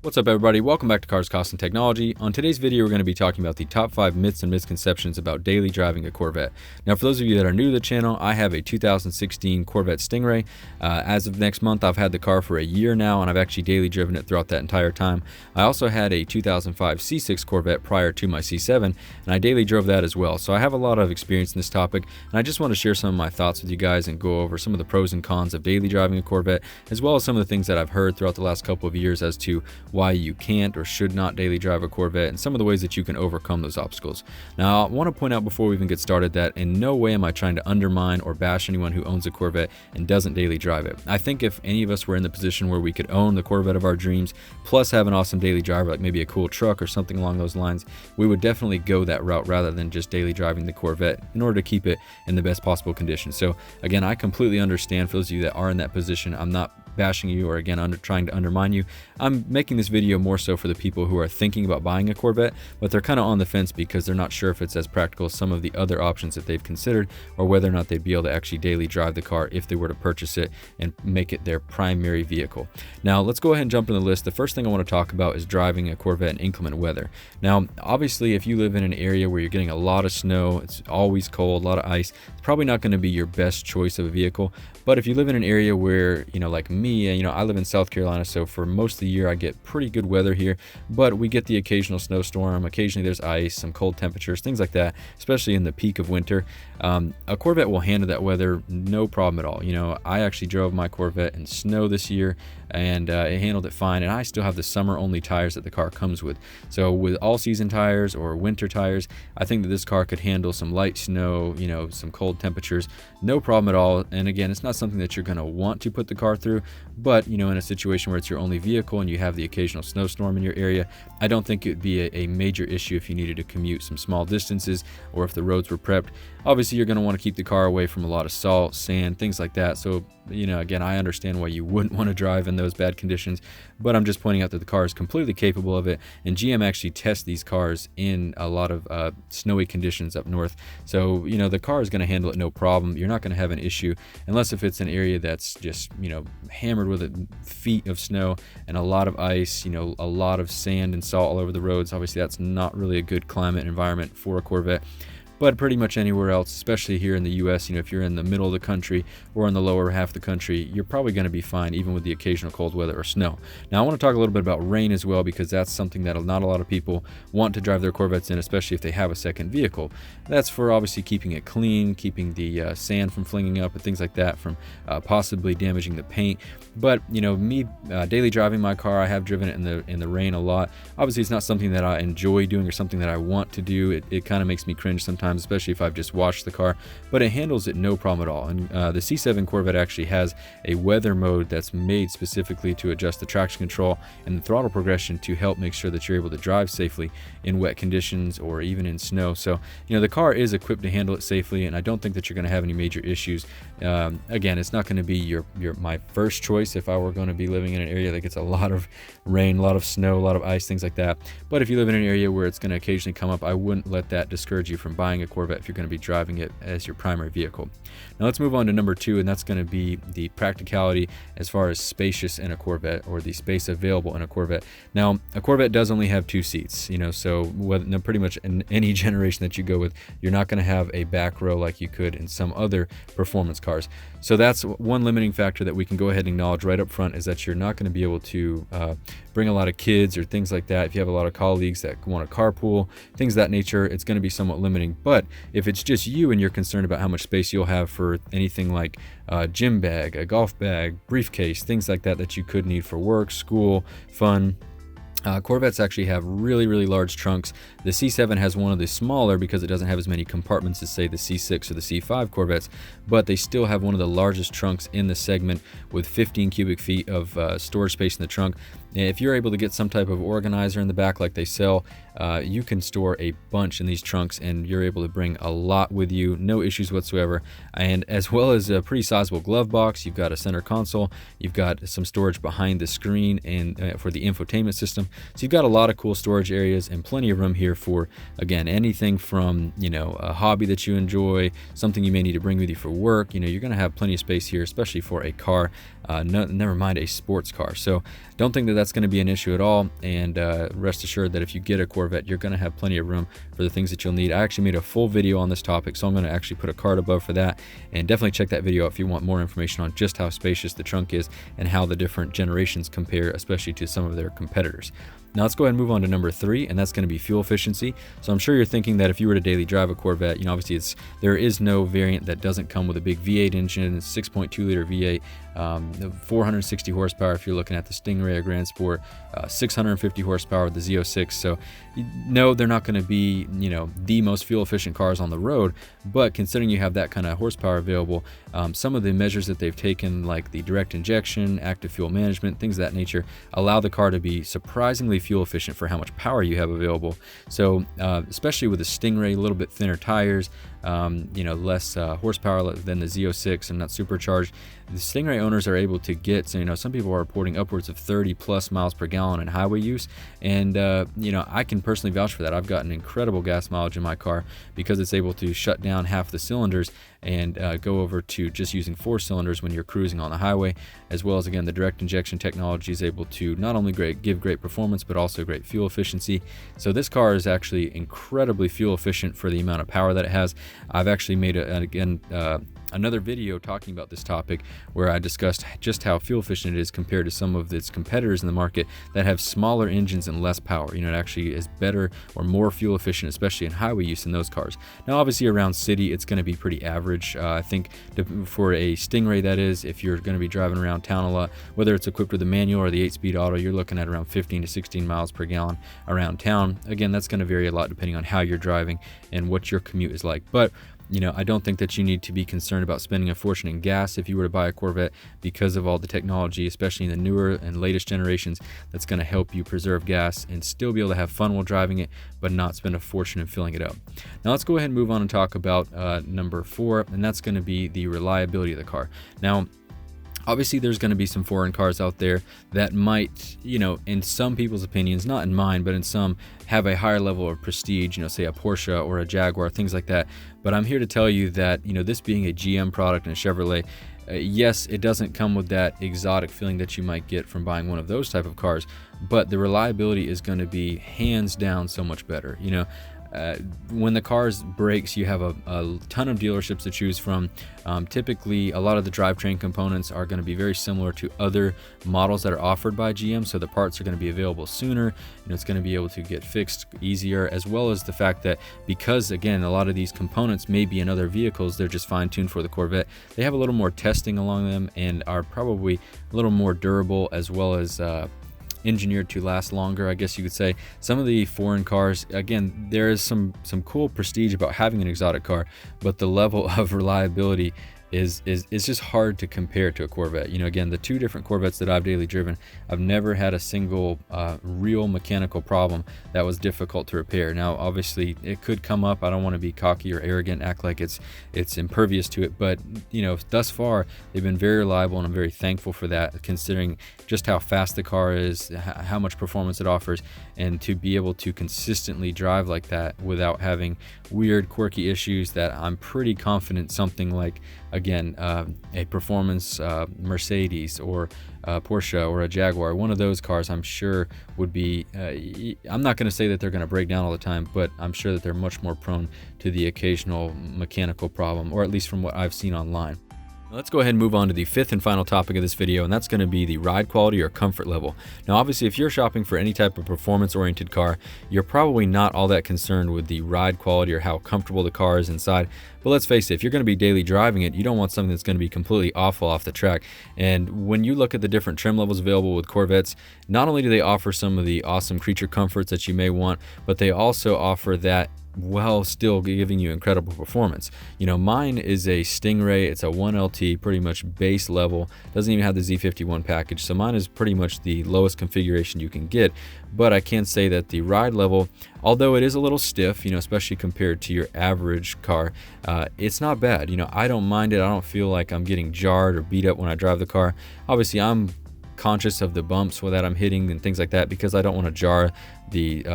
What's up, everybody? Welcome back to Cars, Costs, and Technology. On today's video, we're going to be talking about the top 5 myths and misconceptions about daily driving a Corvette. Now, for those of you that are new to the channel, I have a 2016 Corvette Stingray. As of next month, I've had the car for a year now, and I've actually daily driven it throughout that entire time. I also had a 2005 C6 Corvette prior to my C7, and I daily drove that as well. So I have a lot of experience in this topic, and I just want to share some of my thoughts with you guys and go over some of the pros and cons of daily driving a Corvette, as well as some of the things that I've heard throughout the last couple of years as to why you can't or should not daily drive a Corvette and some of the ways that you can overcome those obstacles. Now, I want to point out before we even get started that in no way am I trying to undermine or bash anyone who owns a Corvette and doesn't daily drive it. I think if any of us were in the position where we could own the Corvette of our dreams, plus have an awesome daily driver like maybe a cool truck or something along those lines, we would definitely go that route rather than just daily driving the Corvette in order to keep it in the best possible condition. So again, I completely understand for those of you that are in that position. I'm not bashing you or again trying to undermine you. I'm making this video more so for the people who are thinking about buying a Corvette, but they're kind of on the fence because they're not sure if it's as practical as some of the other options that they've considered, or whether or not they'd be able to actually daily drive the car if they were to purchase it and make it their primary vehicle. Now, let's go ahead and jump in the list. The first thing I want to talk about is driving a Corvette in inclement weather. Now, obviously, if you live in an area where you're getting a lot of snow, it's always cold, a lot of ice, it's probably not going to be your best choice of a vehicle. But if you live in an area where, like me, I live in South Carolina, so for most of the year I get pretty good weather here, but we get the occasional snowstorm. Occasionally there's ice, some cold temperatures, things like that, especially in the peak of winter. A Corvette will handle that weather no problem at all. I actually drove my Corvette in snow this year, and it handled it fine, and I still have the summer only tires that the car comes with. So with all season tires or winter tires, I think that this car could handle some light snow, some cold temperatures, no problem at all. And again, it's not something that you're going to want to put the car through, but in a situation where it's your only vehicle and you have the occasional snowstorm in your area, I don't think it would be a major issue if you needed to commute some small distances or if the roads were prepped. Obviously, you're going to want to keep the car away from a lot of salt, sand, things like that. So, again, I understand why you wouldn't want to drive in those bad conditions, but I'm just pointing out that the car is completely capable of it. And GM actually tests these cars in a lot of snowy conditions up north. So, the car is going to handle it no problem. You're not going to have an issue unless if it's an area that's just, hammered with feet of snow and a lot of ice, a lot of sand and salt all over the roads. Obviously, that's not really a good climate environment for a Corvette. But pretty much anywhere else, especially here in the US, if you're in the middle of the country or in the lower half of the country, you're probably going to be fine even with the occasional cold weather or snow. Now, I want to talk a little bit about rain as well, because that's something that not a lot of people want to drive their Corvettes in, especially if they have a second vehicle. That's for obviously keeping it clean, keeping the sand from flinging up and things like that, from possibly damaging the paint. But me daily driving my car, I have driven it in the rain a lot. Obviously, it's not something that I enjoy doing or something that I want to do. It kind of makes me cringe sometimes, especially if I've just washed the car, but it handles it no problem at all. And the C7 Corvette actually has a weather mode that's made specifically to adjust the traction control and the throttle progression to help make sure that you're able to drive safely in wet conditions or even in snow. So the car is equipped to handle it safely, and I don't think that you're going to have any major issues. Again, it's not going to be my first choice if I were going to be living in an area that gets a lot of rain, a lot of snow, a lot of ice, things like that. But if you live in an area where it's going to occasionally come up, I wouldn't let that discourage you from buying a Corvette if you're going to be driving it as your primary vehicle. Now let's move on to number 2, and that's going to be the practicality as far as spacious in a Corvette, or the space available in a Corvette. Now, a Corvette does only have 2 seats, so pretty much in any generation that you go with, you're not going to have a back row like you could in some other performance cars. So that's one limiting factor that we can go ahead and acknowledge right up front, is that you're not going to be able to bring a lot of kids or things like that. If you have a lot of colleagues that want to carpool, things of that nature, it's going to be somewhat limiting. But if it's just you and you're concerned about how much space you'll have for anything like a gym bag, a golf bag, briefcase, things like that that you could need for work, school, fun, Corvettes actually have really, really large trunks. The C7 has one of the smaller because it doesn't have as many compartments as, say, the C6 or the C5 Corvettes, but they still have one of the largest trunks in the segment with 15 cubic feet of storage space in the trunk. If you're able to get some type of organizer in the back like they sell, you can store a bunch in these trunks, and you're able to bring a lot with you, no issues whatsoever. And as well as a pretty sizable glove box, you've got a center console, you've got some storage behind the screen and for the infotainment system. So you've got a lot of cool storage areas and plenty of room here for, again, anything from, a hobby that you enjoy, something you may need to bring with you for work. You're going to have plenty of space here, especially for a car, never mind a sports car. So don't think that that's going to be an issue at all. And rest assured that if you get a Corvette, you're going to have plenty of room for the things that you'll need. I actually made a full video on this topic, so I'm going to actually put a card above for that, and definitely check that video out if you want more information on just how spacious the trunk is and how the different generations compare, especially to some of their competitors. Now let's go ahead and move on to number 3, and that's going to be fuel efficiency. So I'm sure you're thinking that if you were to daily drive a Corvette, obviously there is no variant that doesn't come with a big V8 engine, 6.2 liter V8, 460 horsepower if you're looking at the Stingray or Grand Sport, 650 horsepower with the Z06. So no, they're not going to be the most fuel efficient cars on the road, but considering you have that kind of horsepower available, some of the measures that they've taken, like the direct injection, active fuel management, things of that nature, allow the car to be surprisingly fuel efficient for how much power you have available. So especially with the Stingray, a little bit thinner tires, less horsepower than the Z06 and not supercharged, the Stingray owners are able to get, some people are reporting upwards of 30 plus miles per gallon in highway use. And, I can personally vouch for that. I've gotten incredible gas mileage in my car because it's able to shut down half the cylinders and go over to just using 4 cylinders when you're cruising on the highway, as well as, again, the direct injection technology is able to not only give great performance, but also great fuel efficiency. So this car is actually incredibly fuel efficient for the amount of power that it has. I've actually made, another video talking about this topic where I discussed just how fuel efficient it is compared to some of its competitors in the market that have smaller engines and less power. It actually is better or more fuel efficient, especially in highway use in those cars. Now, obviously around city, it's going to be pretty average. I think for a Stingray, that is, if you're going to be driving around town a lot, whether it's equipped with a manual or the 8-speed auto, you're looking at around 15 to 16 miles per gallon around town. Again, that's going to vary a lot depending on how you're driving and what your commute is like. But I don't think that you need to be concerned about spending a fortune in gas if you were to buy a Corvette because of all the technology, especially in the newer and latest generations, that's going to help you preserve gas and still be able to have fun while driving it, but not spend a fortune in filling it up. Now let's go ahead and move on and talk about number 4, and that's going to be the reliability of the car. Now, obviously, there's going to be some foreign cars out there that might, in some people's opinions, not in mine, but in some, have a higher level of prestige, say a Porsche or a Jaguar, things like that. But I'm here to tell you that, this being a GM product and a Chevrolet, yes, it doesn't come with that exotic feeling that you might get from buying one of those type of cars, but the reliability is going to be hands down so much better. When the car breaks, you have a ton of dealerships to choose from. Typically, a lot of the drivetrain components are going to be very similar to other models that are offered by GM, so the parts are going to be available sooner, and it's going to be able to get fixed easier, as well as the fact that because, again, a lot of these components may be in other vehicles, they're just fine-tuned for the Corvette. They have a little more testing along them and are probably a little more durable, as well as engineered to last longer, I guess you could say. Some of the foreign cars, again, there is some cool prestige about having an exotic car, but the level of reliability is just hard to compare to a Corvette. Again, the 2 different Corvettes that I've daily driven, I've never had a single real mechanical problem that was difficult to repair. Now, obviously, it could come up. I don't want to be cocky or arrogant, act like it's impervious to it, but thus far they've been very reliable, and I'm very thankful for that, considering just how fast the car is, how much performance it offers, and to be able to consistently drive like that without having weird, quirky issues that I'm pretty confident something like, again, a performance Mercedes or a Porsche or a Jaguar, one of those cars, I'm sure would be, I'm not going to say that they're going to break down all the time, but I'm sure that they're much more prone to the occasional mechanical problem, or at least from what I've seen online. Let's go ahead and move on to the 5th and final topic of this video, and that's going to be the ride quality or comfort level. Now, obviously, if you're shopping for any type of performance-oriented car, you're probably not all that concerned with the ride quality or how comfortable the car is inside. But let's face it, if you're going to be daily driving it, you don't want something that's going to be completely awful off the track. And when you look at the different trim levels available with Corvettes, not only do they offer some of the awesome creature comforts that you may want, but they also offer that while still giving you incredible performance. Mine is a Stingray. It's a 1LT, pretty much base level. Doesn't even have the Z51 package, so mine is pretty much the lowest configuration you can get. But I can say that the ride level, although it is a little stiff, especially compared to your average car, it's not bad. I don't mind it. I don't feel like I'm getting jarred or beat up when I drive the car. Obviously, I'm conscious of the bumps that I'm hitting and things like that, because I don't want to jar the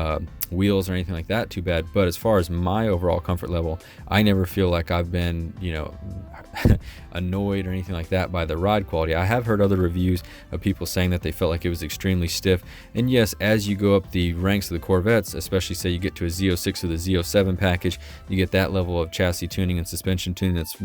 wheels or anything like that too bad. But as far as my overall comfort level, I never feel like I've been, you know, annoyed or anything like that by the ride quality. I have heard other reviews of people saying that they felt like it was extremely stiff. And yes, as you go up the ranks of the Corvettes, especially say you get to a Z06 or the Z07 package, you get that level of chassis tuning and suspension tuning that's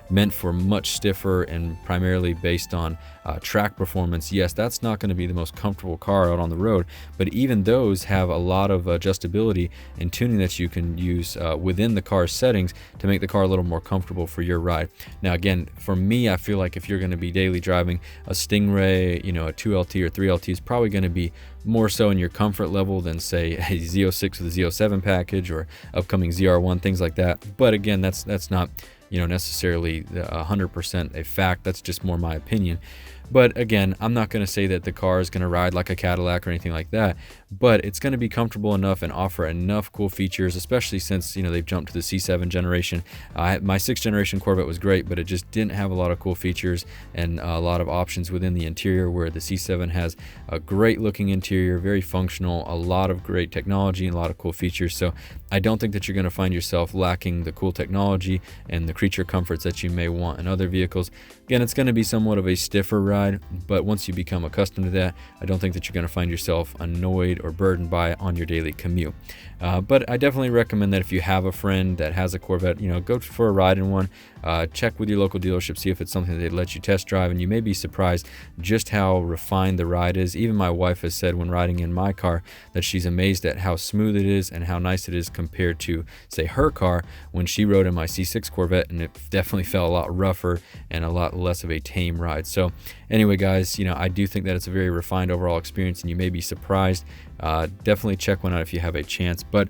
meant for much stiffer and primarily based on track performance. Yes, that's not going to be the most comfortable car out on the road, but even those have a lot of adjustability and tuning that you can use within the car's settings to make the car a little more comfortable for your ride. Now again, for me, I feel like if you're going to be daily driving a Stingray, you know, a 2LT or 3LT is probably going to be more so in your comfort level than say a Z06 with a Z07 package or upcoming ZR1, things like that. But again, that's not, you know, necessarily 100% a fact. That's just more my opinion. But again, I'm not going to say that the car is going to ride like a Cadillac or anything like that, but it's going to be comfortable enough and offer enough cool features, especially since, you know, they've jumped to the C7 generation. My 6th generation Corvette was great, but it just didn't have a lot of cool features and a lot of options within the interior, where the C7 has a great looking interior, very functional, a lot of great technology and a lot of cool features. So I don't think that you're going to find yourself lacking the cool technology and the creature comforts that you may want in other vehicles. Again, it's going to be somewhat of a stiffer ride, but once you become accustomed to that, I don't think that you're going to find yourself annoyed or burdened by it on your daily commute. But I definitely recommend that if you have a friend that has a Corvette, you know, go for a ride in one. Check with your local dealership, see if it's something that they'd let you test drive, and you may be surprised just how refined the ride is. Even my wife has said when riding in my car that she's amazed at how smooth it is and how nice it is compared to, say, her car when she rode in my C6 Corvette, and it definitely felt a lot rougher and a lot less of a tame ride. So anyway, guys, you know, I do think that it's a very refined overall experience, and you may be surprised. Definitely check one out if you have a chance. But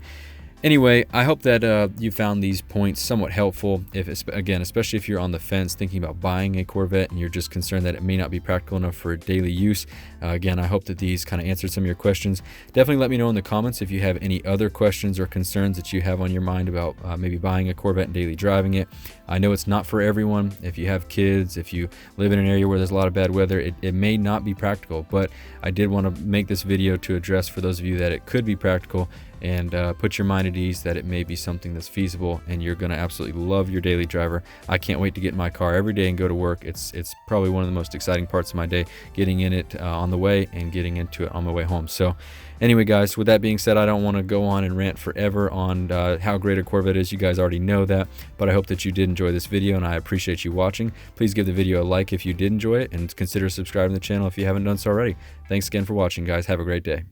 anyway, I hope that you found these points somewhat helpful. Again, especially if you're on the fence thinking about buying a Corvette and you're just concerned that it may not be practical enough for daily use. Again, I hope that these kind of answered some of your questions. Definitely let me know in the comments if you have any other questions or concerns that you have on your mind about maybe buying a Corvette and daily driving it. I know it's not for everyone. If you have kids, if you live in an area where there's a lot of bad weather, it may not be practical, but I did want to make this video to address for those of you that it could be practical, and put your mind at ease that it may be something that's feasible and you're going to absolutely love your daily driver. I can't wait to get in my car every day and go to work. It's probably one of the most exciting parts of my day, getting in it on the way and getting into it on my way home. So anyway, guys, with that being said, I don't want to go on and rant forever on how great a Corvette is. You guys already know that, but I hope that you did enjoy this video, and I appreciate you watching. Please give the video a like if you did enjoy it, and consider subscribing to the channel if you haven't done so already. Thanks again for watching, guys. Have a great day.